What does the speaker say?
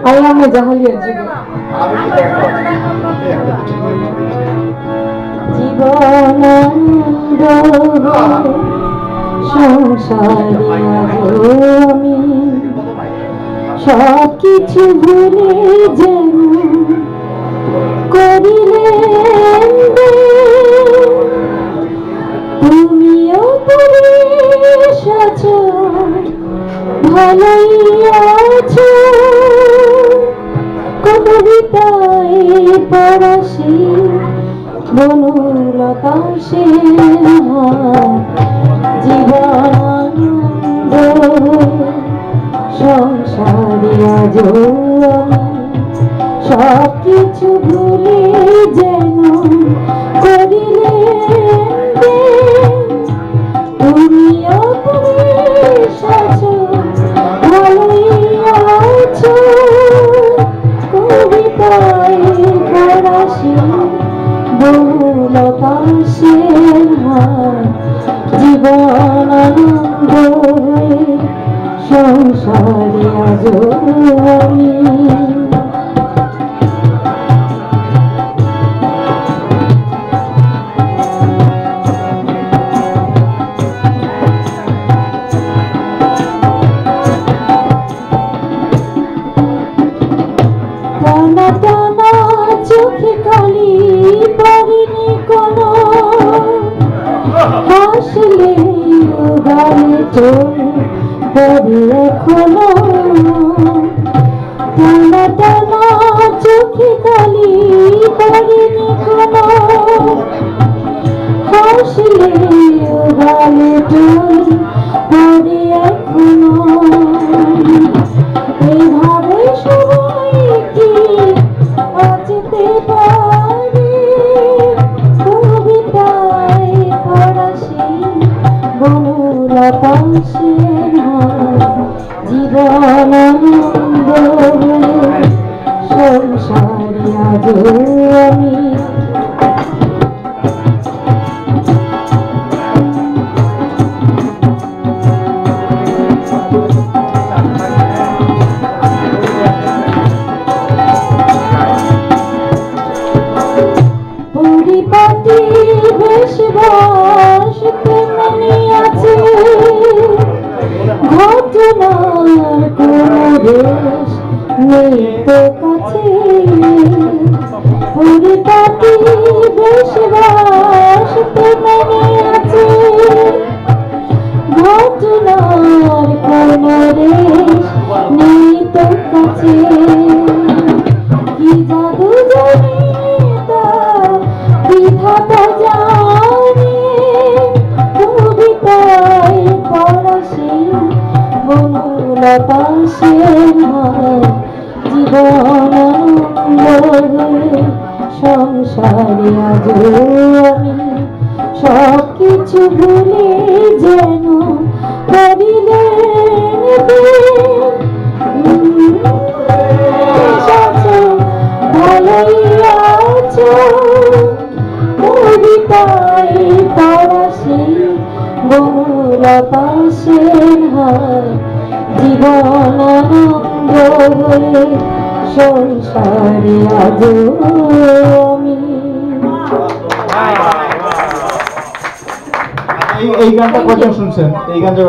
আল্লামে জাহালিয়ার জীবনানন্দ সংসারে আমি সব কিছু ভুলে যেন করিলেন তুমিও পরিশ আছো ভালোই আছো কবিতায় পরশি বনলতা সেন জীবনানন্দ সংসারে আজ সব কিছু ভুলে যেন করিলেন তুমিও পরিশ আছো ভালোই আছো কবিতায় পরশি বনলতা সেন জীবনানন্দ সংসারে আজ আমি টানা টানা চোখে কালি পড়িনি কোনো হাসলে গালে তোর পরে এখনো টানা টানা চোখে কালি পড়িনি কোনো হাসলে গালে তোর পরে এখনো এইভাবে সবাই কি বাঁচতে পারে কবিতায় ফরাসি বনলতা সেন জীবনানন্দ সংসারে আজ আমি পরিপাটি বেশ বসতে মনে আছে ঘটনার কোনো রেশ নেই তো কাছে পরিপাটি বেশ বসতে মনে আছে ঘটনার কোনো রেশ নেই তো কাছে কি জাদু জানি বিধাতা জানে কবিতায় ফরাসি বনলতা সেন জীবনানন্দ সংসারে আজ আমি সব কিছু ভুলে যেন করিলেন ভালোই আছো কবিতায় ফরাসি বনলতা সেন জীবনানন্দ সংসারে আজ আমি এই গানটা কজন শুনছেন? এই গানটা